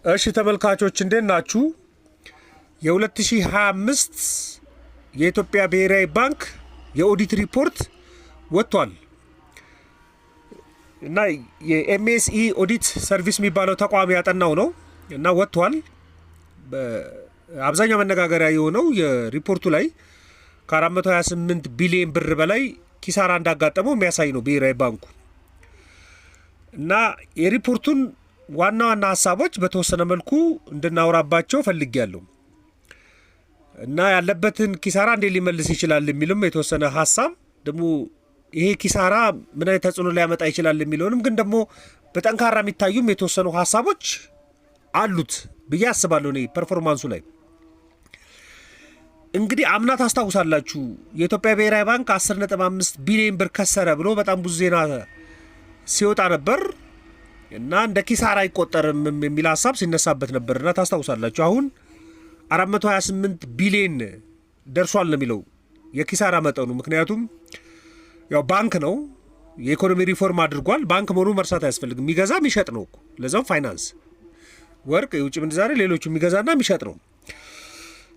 እሺ ተመልካቾች እንዴት ናችሁ? የ2025 የኢትዮጵያ ብሔራዊ ባንክ የኦዲት ሪፖርት ወጥቷል እና የኤምኤስኢ ኦዲት ሰርቪስ የሚባለው ተቋም ያጠናው ነው እና ወጥቷል። አብዛኛው መነጋገሪያ የሆነው የሪፖርቱ ላይ ከ428 ቢሊዮን ብር በላይ ኪሳራ እንዳጋጠመው የሚያሳይ ነው ብሔራዊ ባንኩ እና የሪፖርቱን ዋና ዋና ሀሳቦች በተወሰነ መልኩ እንድናወራባቸው ፈልጌያለሁ እና ያለበትን ኪሳራ እንዴት ሊመልስ ይችላል የሚልም የተወሰነ ሀሳብ ደግሞ ይሄ ኪሳራ ምን አይነት ተጽዕኖ ሊያመጣ ይችላል የሚለውንም ግን ደግሞ በጠንካራ የሚታዩም የተወሰኑ ሀሳቦች አሉት ብዬ አስባለሁ። እኔ ፐርፎርማንሱ ላይ እንግዲህ አምና ታስታውሳላችሁ የኢትዮጵያ ብሔራዊ ባንክ 10.5 ቢሊዮን ብር ከሰረ ብሎ በጣም ብዙ ዜና ሲወጣ ነበር እና እንደ ኪሳራ አይቆጠርም የሚል ሀሳብ ሲነሳበት ነበርና ታስታውሳላችሁ። አሁን 428 ቢሊዮን ደርሷል ነው የሚለው የኪሳራ መጠኑ። ምክንያቱም ያው ባንክ ነው፣ የኢኮኖሚ ሪፎርም አድርጓል። ባንክ መሆኑ መርሳት አያስፈልግም። የሚገዛ የሚሸጥ ነው እኮ ለዛው ፋይናንስ፣ ወርቅ፣ የውጭ ምንዛሬ፣ ሌሎቹ የሚገዛና የሚሸጥ ነው።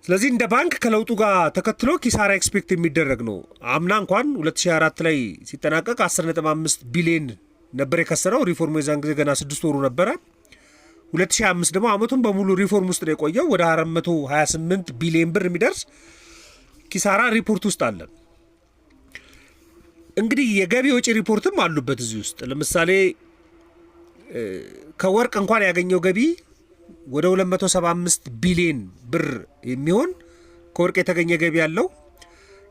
ስለዚህ እንደ ባንክ ከለውጡ ጋር ተከትሎ ኪሳራ ኤክስፔክት የሚደረግ ነው። አምና እንኳን 2004 ላይ ሲጠናቀቅ 10.5 ቢሊዮን ነበር የከሰረው። ሪፎርሙ የዛን ጊዜ ገና 6 ወሩ ነበረ። 2005 ደግሞ አመቱን በሙሉ ሪፎርም ውስጥ ነው የቆየው። ወደ 428 ቢሊዮን ብር የሚደርስ ኪሳራ ሪፖርት ውስጥ አለ። እንግዲህ የገቢ ወጪ ሪፖርትም አሉበት እዚህ ውስጥ። ለምሳሌ ከወርቅ እንኳን ያገኘው ገቢ ወደ 275 ቢሊዮን ብር የሚሆን ከወርቅ የተገኘ ገቢ ያለው።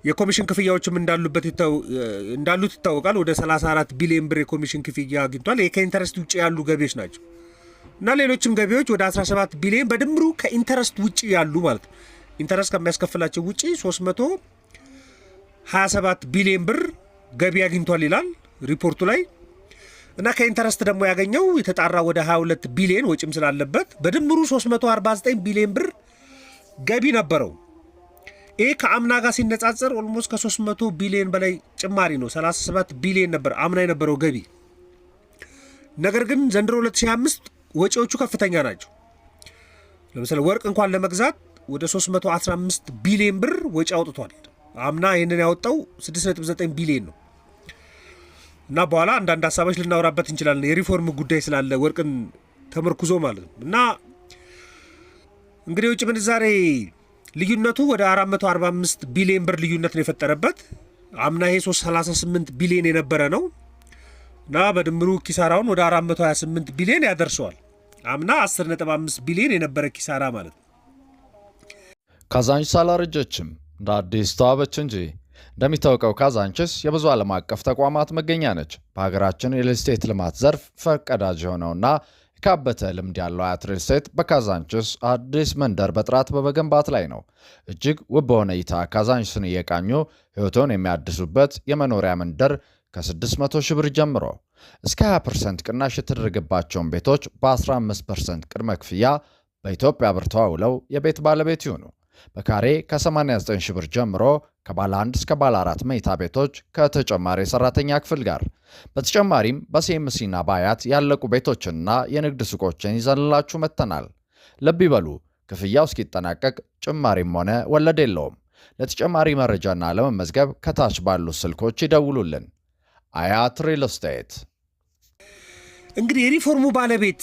የኮሚሽን ክፍያዎችም እንዳሉት ይታወቃል። ወደ 34 ቢሊዮን ብር የኮሚሽን ክፍያ አግኝቷል። ይሄ ከኢንተረስት ውጭ ያሉ ገቢዎች ናቸው እና ሌሎችም ገቢዎች ወደ 17 ቢሊዮን በድምሩ ከኢንተረስት ውጭ ያሉ ማለት ነው። ኢንተረስት ከሚያስከፍላቸው ውጭ 327 ቢሊዮን ብር ገቢ አግኝቷል ይላል ሪፖርቱ ላይ እና ከኢንተረስት ደግሞ ያገኘው የተጣራ ወደ 22 ቢሊዮን ወጪም ስላለበት በድምሩ 349 ቢሊዮን ብር ገቢ ነበረው። ይሄ ከአምና ጋር ሲነጻጸር ኦልሞስት ከ300 ቢሊዮን በላይ ጭማሪ ነው። 37 ቢሊዮን ነበር አምና የነበረው ገቢ። ነገር ግን ዘንድሮ 2025 ወጪዎቹ ከፍተኛ ናቸው። ለምሳሌ ወርቅ እንኳን ለመግዛት ወደ 315 ቢሊዮን ብር ወጪ አውጥቷል። አምና ይህንን ያወጣው 6.9 ቢሊዮን ነው እና በኋላ አንዳንድ ሀሳቦች ልናወራበት እንችላለን። የሪፎርም ጉዳይ ስላለ ወርቅን ተመርኩዞ ማለት ነው እና እንግዲህ የውጭ ምንዛሬ ልዩነቱ ወደ 445 ቢሊዮን ብር ልዩነት ነው የፈጠረበት። አምና ይሄ 338 ቢሊዮን የነበረ ነው እና በድምሩ ኪሳራውን ወደ 428 ቢሊዮን ያደርሰዋል። አምና 10.5 ቢሊዮን የነበረ ኪሳራ ማለት ነው። ካዛንችስ አላረጀችም፣ እንደ አዲስ ተዋበች እንጂ። እንደሚታወቀው ካዛንችስ የብዙ ዓለም አቀፍ ተቋማት መገኛ ነች። በሀገራችን የሪል ስቴት ልማት ዘርፍ ፈርቀዳጅ የሆነውና የካበተ ልምድ ያለው አያት ሪል ስቴት በካዛንችስ አዲስ መንደር በጥራት በመገንባት ላይ ነው። እጅግ ውብ በሆነ እይታ ካዛንችስን እየቃኙ ሕይወቶን የሚያድሱበት የመኖሪያ መንደር ከ600 ሺህ ብር ጀምሮ እስከ 20% ቅናሽ የተደረገባቸውን ቤቶች በ15% ቅድመ ክፍያ በኢትዮጵያ ብር ተዋውለው የቤት ባለቤት ይሁኑ። በካሬ ከ89 ሺህ ብር ጀምሮ ከባለ 1 እስከ ባለ 4 መኝታ ቤቶች ከተጨማሪ የሰራተኛ ክፍል ጋር። በተጨማሪም በሲኤምሲና በአያት ያለቁ ቤቶችንና የንግድ ሱቆችን ይዘንላችሁ መጥተናል። ልብ ይበሉ፣ ክፍያው እስኪጠናቀቅ ጭማሪም ሆነ ወለድ የለውም። ለተጨማሪ መረጃና ለመመዝገብ ከታች ባሉ ስልኮች ይደውሉልን። አያት ሪል ስቴት። እንግዲህ የሪፎርሙ ባለቤት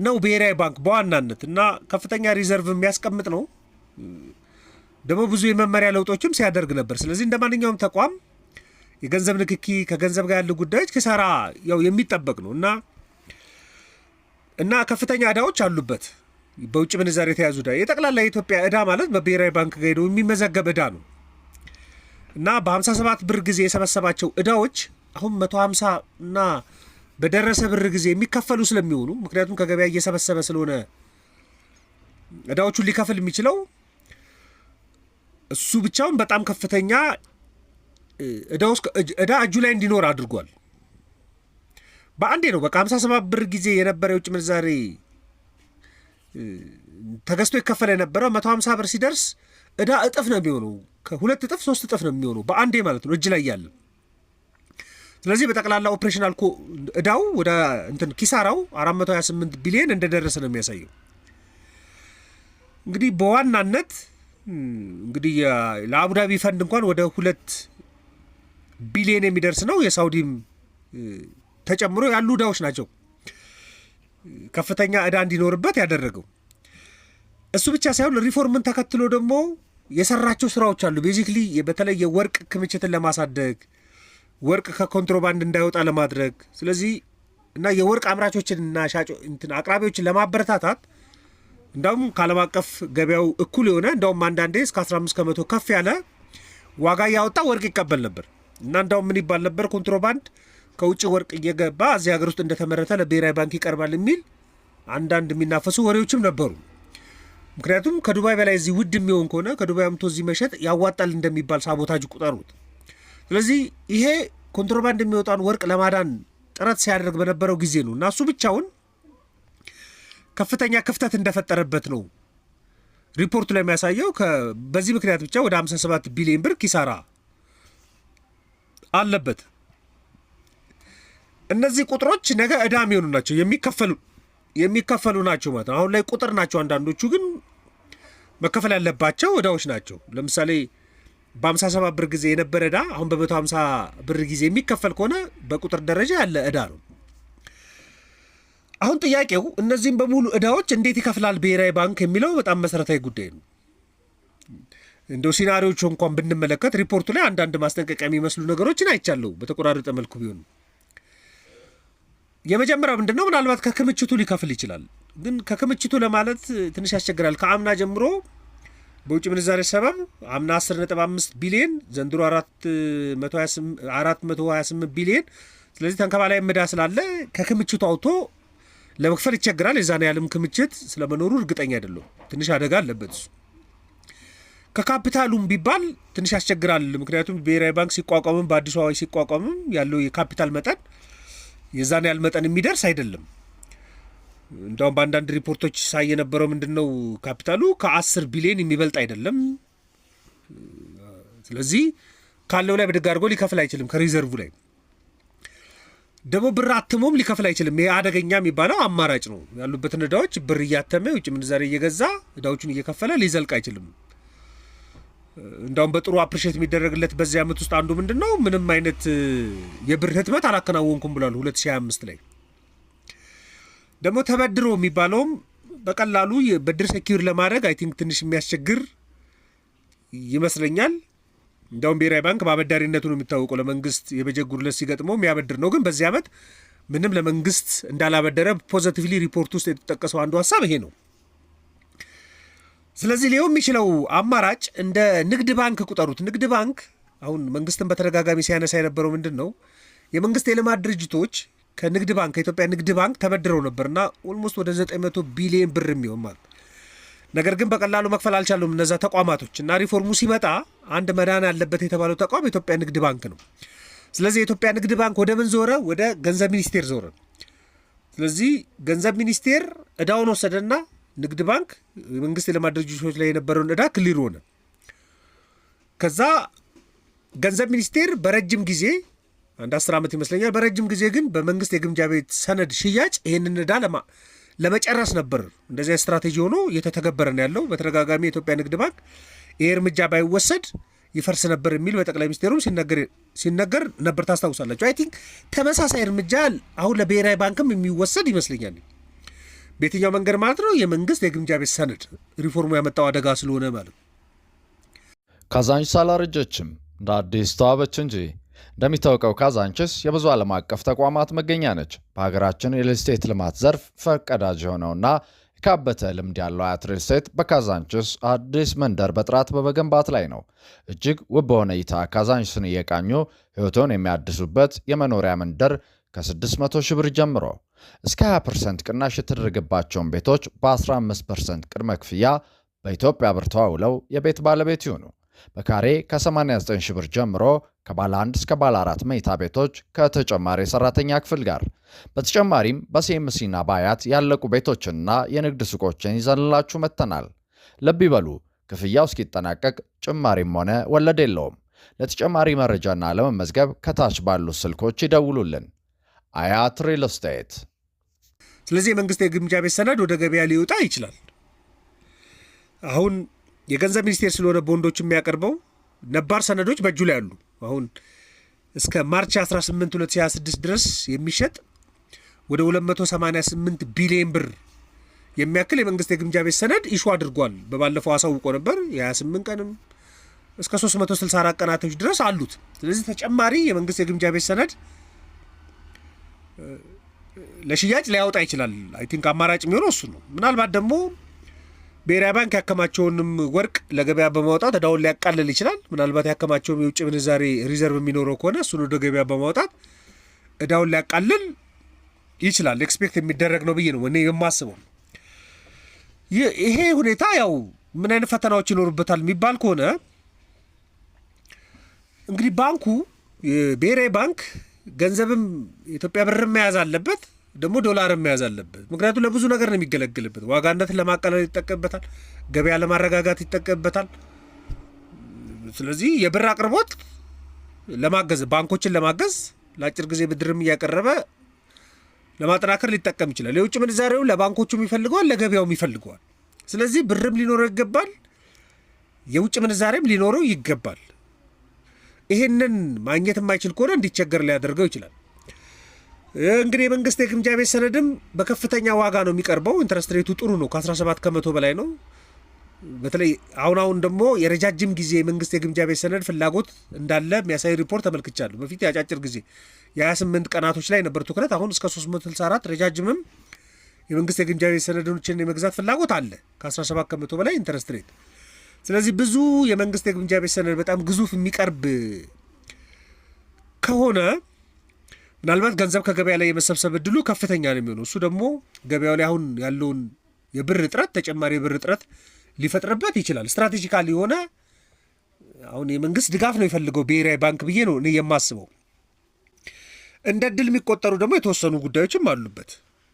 ነው ብሔራዊ ባንክ በዋናነት እና ከፍተኛ ሪዘርቭ የሚያስቀምጥ ነው። ደግሞ ብዙ የመመሪያ ለውጦችም ሲያደርግ ነበር። ስለዚህ እንደ ማንኛውም ተቋም የገንዘብ ንክኪ ከገንዘብ ጋር ያሉ ጉዳዮች ኪሳራ ያው የሚጠበቅ ነው እና ከፍተኛ ዕዳዎች አሉበት። በውጭ ምንዛሬ የተያዙ ዕዳ የጠቅላላ የኢትዮጵያ ዕዳ ማለት በብሔራዊ ባንክ ጋር ሄዶ የሚመዘገብ ዕዳ ነው እና በ57 ብር ጊዜ የሰበሰባቸው ዕዳዎች አሁን 150 እና በደረሰ ብር ጊዜ የሚከፈሉ ስለሚሆኑ ምክንያቱም ከገበያ እየሰበሰበ ስለሆነ ዕዳዎቹን ሊከፍል የሚችለው እሱ ብቻውን በጣም ከፍተኛ ዕዳ እጁ ላይ እንዲኖር አድርጓል። በአንዴ ነው በቃ 57 ብር ጊዜ የነበረ የውጭ ምንዛሬ ተገዝቶ ይከፈል የነበረው 150 ብር ሲደርስ ዕዳ እጥፍ ነው የሚሆነው። ከሁለት እጥፍ 3 እጥፍ ነው የሚሆነው በአንዴ ማለት ነው እጅ ላይ ያለ። ስለዚህ በጠቅላላ ኦፕሬሽናል ዕዳው ወደ ኪሳራው 428 ቢሊዮን እንደደረሰ ነው የሚያሳየው። እንግዲህ በዋናነት እንግዲህ ለአቡዳቢ ፈንድ እንኳን ወደ 2 ቢሊዮን የሚደርስ ነው። የሳውዲም ተጨምሮ ያሉ ዕዳዎች ናቸው ከፍተኛ ዕዳ እንዲኖርበት ያደረገው። እሱ ብቻ ሳይሆን ሪፎርምን ተከትሎ ደግሞ የሰራቸው ስራዎች አሉ። ቤዚክሊ በተለይ የወርቅ ክምችትን ለማሳደግ ወርቅ ከኮንትሮባንድ እንዳይወጣ ለማድረግ ስለዚህ እና የወርቅ አምራቾችንና አቅራቢዎችን ለማበረታታት እንዳውም ከዓለም አቀፍ ገበያው እኩል የሆነ እንዳውም አንዳንዴ እስከ 15 ከመቶ ከፍ ያለ ዋጋ ያወጣ ወርቅ ይቀበል ነበር እና እንዳውም ምን ይባል ነበር ኮንትሮባንድ ከውጭ ወርቅ እየገባ እዚህ ሀገር ውስጥ እንደተመረተ ለብሔራዊ ባንክ ይቀርባል የሚል አንዳንድ የሚናፈሱ ወሬዎችም ነበሩ። ምክንያቱም ከዱባይ በላይ እዚህ ውድ የሚሆን ከሆነ ከዱባይ አምቶ እዚህ መሸጥ ያዋጣል እንደሚባል ሳቦታጅ ቁጠሩት። ስለዚህ ይሄ ኮንትሮባንድ የሚወጣውን ወርቅ ለማዳን ጥረት ሲያደርግ በነበረው ጊዜ ነው እና እሱ ብቻውን ከፍተኛ ክፍተት እንደፈጠረበት ነው ሪፖርቱ ላይ የሚያሳየው። በዚህ ምክንያት ብቻ ወደ 57 ቢሊዮን ብር ኪሳራ አለበት። እነዚህ ቁጥሮች ነገ ዕዳ የሚሆኑ ናቸው፣ የሚከፈሉ ናቸው ማለት ነው። አሁን ላይ ቁጥር ናቸው፣ አንዳንዶቹ ግን መከፈል ያለባቸው ዕዳዎች ናቸው። ለምሳሌ በ57 ብር ጊዜ የነበረ ዕዳ አሁን በ150 ብር ጊዜ የሚከፈል ከሆነ በቁጥር ደረጃ ያለ ዕዳ ነው። አሁን ጥያቄው እነዚህም በሙሉ ዕዳዎች እንዴት ይከፍላል ብሔራዊ ባንክ የሚለው በጣም መሰረታዊ ጉዳይ ነው። እንደው ሲናሪዎቹ እንኳን ብንመለከት ሪፖርቱ ላይ አንዳንድ ማስጠንቀቂያ የሚመስሉ ነገሮችን አይቻለሁ በተቆራረጠ መልኩ ቢሆን። የመጀመሪያው ምንድነው? ምናልባት ከክምችቱ ሊከፍል ይችላል፣ ግን ከክምችቱ ለማለት ትንሽ ያስቸግራል። ከአምና ጀምሮ በውጭ ምንዛሬ ሰበብ አምና 10.5 ቢሊዮን ዘንድሮ 428 ቢሊዮን። ስለዚህ ተንከባላይ ዕዳ ስላለ ከክምችቱ አውጥቶ ለመክፈል ይቸግራል። የዛን ያህልም ክምችት ስለመኖሩ እርግጠኛ አይደለም። ትንሽ አደጋ አለበት እሱ። ከካፒታሉም ቢባል ትንሽ ያስቸግራል። ምክንያቱም ብሔራዊ ባንክ ሲቋቋምም በአዲሱ አዋጅ ሲቋቋምም ያለው የካፒታል መጠን የዛን ያህል መጠን የሚደርስ አይደለም። እንደውም በአንዳንድ ሪፖርቶች ሳይ የነበረው ምንድነው ካፒታሉ ከ10 ቢሊዮን የሚበልጥ አይደለም። ስለዚህ ካለው ላይ ብድግ አድርጎ ሊከፍል አይችልም። ከሪዘርቭ ላይ ደግሞ ብር አትሞም ሊከፍል አይችልም። ይሄ አደገኛ የሚባለው አማራጭ ነው። ያሉበትን ዕዳዎች ብር እያተመ ውጭ ምንዛሬ እየገዛ ዕዳዎቹን እየከፈለ ሊዘልቅ አይችልም። እንዳውም በጥሩ አፕሪሼት የሚደረግለት በዚህ ዓመት ውስጥ አንዱ ምንድነው ምንም አይነት የብር ህትመት አላከናወንኩም ብሏል 2025 ላይ። ደግሞ ተበድሮ የሚባለውም በቀላሉ የብድር ሴኪዩር ለማድረግ አይ ቲንክ ትንሽ የሚያስቸግር ይመስለኛል። እንዳውም ብሔራዊ ባንክ በአበዳሪነቱ ነው የሚታወቀው። ለመንግስት የበጀት ጉድለት ሲገጥመው የሚያበድር ነው። ግን በዚህ ዓመት ምንም ለመንግስት እንዳላበደረ ፖዚቲቭሊ ሪፖርት ውስጥ የተጠቀሰው አንዱ ሀሳብ ይሄ ነው። ስለዚህ ሊሆን የሚችለው አማራጭ እንደ ንግድ ባንክ ቁጠሩት። ንግድ ባንክ አሁን መንግስትን በተደጋጋሚ ሲያነሳ የነበረው ምንድን ነው የመንግስት የልማት ድርጅቶች ከንግድ ባንክ ከኢትዮጵያ ንግድ ባንክ ተበድረው ነበርና ኦልሞስት ወደ 900 ቢሊዮን ብር የሚሆን ማለት። ነገር ግን በቀላሉ መክፈል አልቻሉም እነዛ ተቋማቶች እና ሪፎርሙ ሲመጣ አንድ መዳን ያለበት የተባለው ተቋም የኢትዮጵያ ንግድ ባንክ ነው። ስለዚህ የኢትዮጵያ ንግድ ባንክ ወደ ምን ዞረ? ወደ ገንዘብ ሚኒስቴር ዞረ። ስለዚህ ገንዘብ ሚኒስቴር ዕዳውን ወሰደና ንግድ ባንክ የመንግስት የልማት ድርጅቶች ላይ የነበረውን ዕዳ ክሊር ሆነ። ከዛ ገንዘብ ሚኒስቴር በረጅም ጊዜ አንድ 10 ዓመት ይመስለኛል በረጅም ጊዜ ግን በመንግስት የግምጃ ቤት ሰነድ ሽያጭ ይህንን ዕዳ ለመጨረስ ነበር እንደዚያ ስትራቴጂ ሆኖ እየተተገበረ ነው ያለው። በተደጋጋሚ የኢትዮጵያ ንግድ ባንክ ይሄ እርምጃ ባይወሰድ ይፈርስ ነበር የሚል በጠቅላይ ሚኒስቴሩም ሲነገር ነበር። ታስታውሳላችሁ። አይ ቲንክ ተመሳሳይ እርምጃ አሁን ለብሔራዊ ባንክም የሚወሰድ ይመስለኛል። በየትኛው መንገድ ማለት ነው? የመንግስት የግምጃ ቤት ሰነድ ሪፎርሙ ያመጣው አደጋ ስለሆነ ማለት ነው። ካዛንቺስ አላረጀችም፣ እንደ አዲስ ተዋበች እንጂ። እንደሚታወቀው ካዛንቺስ የብዙ ዓለም አቀፍ ተቋማት መገኛ ነች። በሀገራችን የሪል ስቴት ልማት ዘርፍ ፈርቀዳጅ የሆነውና የካበተ ልምድ ያለው አያት ሪል ስቴት በካዛንቺስ አዲስ መንደር በጥራት በመገንባት ላይ ነው። እጅግ ውብ በሆነ እይታ ካዛንቺስን እየቃኙ ሕይወቶን የሚያድሱበት የመኖሪያ መንደር ከ600 ሺህ ብር ጀምሮ እስከ 20% ቅናሽ የተደረገባቸውን ቤቶች በ15% ቅድመ ክፍያ በኢትዮጵያ ብር ተዋውለው የቤት ባለቤት ይሁኑ። በካሬ ከ89 ሺህ ብር ጀምሮ ከባለ 1 እስከ ባለ 4 መኝታ ቤቶች ከተጨማሪ የሰራተኛ ክፍል ጋር። በተጨማሪም በሲኤምሲና በአያት ያለቁ ቤቶችንና የንግድ ሱቆችን ይዘንላችሁ መጥተናል። ልብ ይበሉ፣ ክፍያው እስኪጠናቀቅ ጭማሪም ሆነ ወለድ የለውም። ለተጨማሪ መረጃና ለመመዝገብ ከታች ባሉት ስልኮች ይደውሉልን። አያት ሪል ስቴት። ስለዚህ የመንግስት የግምጃ ቤት ሰነድ ወደ ገበያ ሊወጣ ይችላል። አሁን የገንዘብ ሚኒስቴር ስለሆነ ቦንዶች የሚያቀርበው ነባር ሰነዶች በእጁ ላይ አሉ። አሁን እስከ ማርች 18 2026 ድረስ የሚሸጥ ወደ 288 ቢሊዮን ብር የሚያክል የመንግስት የግምጃ ቤት ሰነድ ኢሹ አድርጓል። በባለፈው አሳውቆ ነበር። የ28 ቀንም እስከ 364 ቀናቶች ድረስ አሉት። ስለዚህ ተጨማሪ የመንግስት የግምጃ ቤት ሰነድ ለሽያጭ ሊያወጣ ይችላል። አይ ቲንክ አማራጭ የሚሆነው እሱ ነው። ምናልባት ደግሞ ብሔራዊ ባንክ ያከማቸውንም ወርቅ ለገበያ በማውጣት እዳውን ሊያቃልል ይችላል። ምናልባት ያከማቸውም የውጭ ምንዛሬ ሪዘርቭ የሚኖረው ከሆነ እሱን ወደ ገበያ በማውጣት እዳውን ሊያቃልል ይችላል። ኤክስፔክት የሚደረግ ነው ብዬ ነው እኔ የማስበው። ይሄ ሁኔታ ያው ምን አይነት ፈተናዎች ይኖሩበታል የሚባል ከሆነ እንግዲህ ባንኩ ብሔራዊ ባንክ ገንዘብም የኢትዮጵያ ብርም መያዝ አለበት፣ ደግሞ ዶላርም መያዝ አለበት። ምክንያቱም ለብዙ ነገር ነው የሚገለግልበት። ዋጋነትን ለማቃለል ይጠቀምበታል፣ ገበያ ለማረጋጋት ይጠቀምበታል። ስለዚህ የብር አቅርቦት ለማገዝ ባንኮችን ለማገዝ ለአጭር ጊዜ ብድርም እያቀረበ ለማጠናከር ሊጠቀም ይችላል። የውጭ ምንዛሬው ለባንኮቹም ይፈልገዋል፣ ለገበያውም ይፈልገዋል። ስለዚህ ብርም ሊኖረው ይገባል፣ የውጭ ምንዛሬም ሊኖረው ይገባል። ይሄንን ማግኘት የማይችል ከሆነ እንዲቸገር ሊያደርገው ይችላል። እንግዲህ የመንግስት የግምጃ ቤት ሰነድም በከፍተኛ ዋጋ ነው የሚቀርበው። ኢንትረስት ሬቱ ጥሩ ነው፣ ከ17 ከመቶ በላይ ነው። በተለይ አሁን ደግሞ የረጃጅም ጊዜ የመንግስት የግምጃ ቤት ሰነድ ፍላጎት እንዳለ የሚያሳይ ሪፖርት ተመልክቻለሁ። በፊት የአጫጭር ጊዜ የ28 ቀናቶች ላይ ነበር ትኩረት። አሁን እስከ 364 ረጃጅምም የመንግስት የግምጃ ቤት ሰነዶችን የመግዛት ፍላጎት አለ፣ ከ17 ከመቶ በላይ ኢንትረስት ሬት። ስለዚህ ብዙ የመንግስት የግምጃ ቤት ሰነድ በጣም ግዙፍ የሚቀርብ ከሆነ ምናልባት ገንዘብ ከገበያ ላይ የመሰብሰብ እድሉ ከፍተኛ ነው የሚሆነው። እሱ ደግሞ ገበያው ላይ አሁን ያለውን የብር እጥረት ተጨማሪ የብር እጥረት ሊፈጥርበት ይችላል። ስትራቴጂካል የሆነ አሁን የመንግስት ድጋፍ ነው የፈልገው ብሔራዊ ባንክ ብዬ ነው እኔ የማስበው። እንደ እድል የሚቆጠሩ ደግሞ የተወሰኑ ጉዳዮችም አሉበት።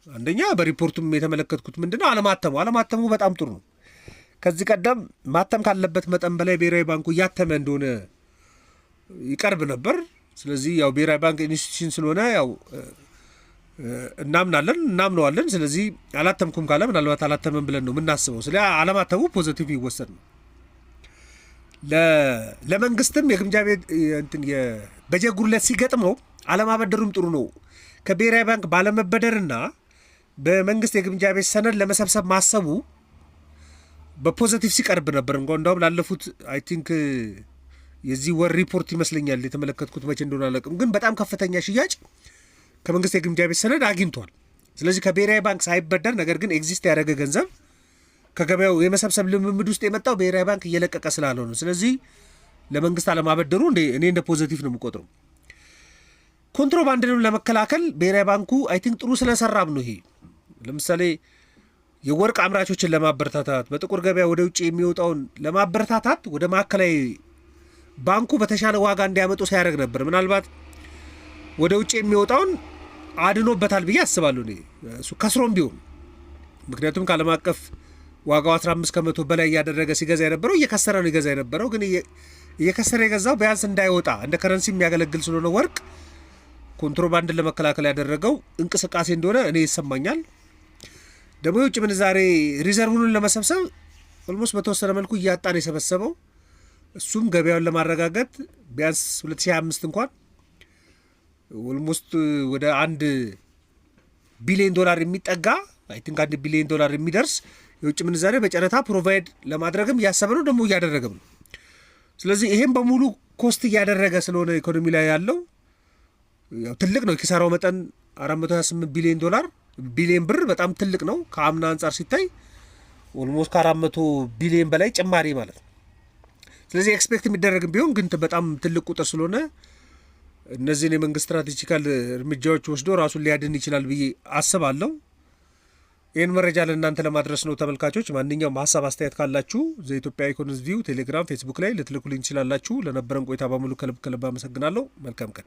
አንደኛ በሪፖርቱም የተመለከትኩት ምንድነው አለማተሙ በጣም ጥሩ ነው። ከዚህ ቀደም ማተም ካለበት መጠን በላይ ብሔራዊ ባንኩ እያተመ እንደሆነ ይቀርብ ነበር። ስለዚህ ያው ብሔራዊ ባንክ ኢንስቲትዩሽን ስለሆነ ያው እናምነዋለን። ስለዚህ አላተምኩም ካለ ምናልባት አላተመም ብለን ነው የምናስበው። ስለ አለማተሙ ፖዚቲቭ ይወሰድ ነው። ለመንግስትም የግምጃ ቤት የበጀት ጉድለት ሲገጥመው አለማበደሩም ጥሩ ነው። ከብሔራዊ ባንክ ባለመበደርና በመንግስት የግምጃ ቤት ሰነድ ለመሰብሰብ ማሰቡ በፖዚቲቭ ሲቀርብ ነበር። እንደውም ላለፉት አይ ቲንክ የዚህ ወር ሪፖርት ይመስለኛል የተመለከትኩት፣ መቼ እንደሆነ አላውቅም፣ ግን በጣም ከፍተኛ ሽያጭ ከመንግስት የግምጃ ቤት ሰነድ አግኝቷል። ስለዚህ ከብሔራዊ ባንክ ሳይበደር ነገር ግን ኤግዚስት ያደረገ ገንዘብ ከገበያው የመሰብሰብ ልምምድ ውስጥ የመጣው ብሔራዊ ባንክ እየለቀቀ ስላለው ነው። ስለዚህ ለመንግስት አለማበደሩ እኔ እንደ ፖዚቲቭ ነው የምቆጥረው። ኮንትሮባንድንም ለመከላከል ብሔራዊ ባንኩ አይ ቲንክ ጥሩ ስለሰራም ነው። ይሄ ለምሳሌ የወርቅ አምራቾችን ለማበረታታት በጥቁር ገበያ ወደ ውጭ የሚወጣውን ለማበረታታት ወደ ማዕከላዊ ባንኩ በተሻለ ዋጋ እንዲያመጡ ሲያደርግ ነበር። ምናልባት ወደ ውጭ የሚወጣውን አድኖበታል ብዬ አስባለሁ እሱ ከስሮም ቢሆን። ምክንያቱም ከዓለም አቀፍ ዋጋው 15 ከመቶ በላይ እያደረገ ሲገዛ የነበረው እየከሰረ ነው ይገዛ የነበረው። ግን እየከሰረ የገዛው ቢያንስ እንዳይወጣ እንደ ከረንሲ የሚያገለግል ስለሆነ ወርቅ ኮንትሮባንድን ለመከላከል ያደረገው እንቅስቃሴ እንደሆነ እኔ ይሰማኛል። ደግሞ የውጭ ምንዛሬ ሪዘርቭኑን ለመሰብሰብ ኦልሞስት በተወሰነ መልኩ እያጣን የሰበሰበው እሱም ገበያውን ለማረጋገጥ ቢያንስ 2025 እንኳን ኦልሞስት ወደ $1 ቢሊዮን የሚጠጋ አይ ቲንክ $1 ቢሊዮን የሚደርስ የውጭ ምንዛሬ በጨረታ ፕሮቫይድ ለማድረግም እያሰበ ነው፣ ደግሞ እያደረገም ነው። ስለዚህ ይሄም በሙሉ ኮስት እያደረገ ስለሆነ ኢኮኖሚ ላይ ያለው ያው ትልቅ ነው። የኪሳራው መጠን $428 ቢሊዮን ብር በጣም ትልቅ ነው። ከአምና አንጻር ሲታይ ኦልሞስት ከ400 ቢሊዮን በላይ ጭማሪ ማለት ነው። ስለዚህ ኤክስፔክት የሚደረግም ቢሆን ግን በጣም ትልቅ ቁጥር ስለሆነ እነዚህን የመንግስት ስትራቴጂካል እርምጃዎች ወስዶ ራሱን ሊያድን ይችላል ብዬ አስባለሁ። ይህን መረጃ ለእናንተ ለማድረስ ነው። ተመልካቾች ማንኛውም ሀሳብ አስተያየት ካላችሁ ዘኢትዮጵያ ኢኮኖሚስት ቪው ቴሌግራም፣ ፌስቡክ ላይ ልትልኩልኝ ትችላላችሁ። ለነበረን ቆይታ በሙሉ ከልብ አመሰግናለሁ። መልካም ቀን።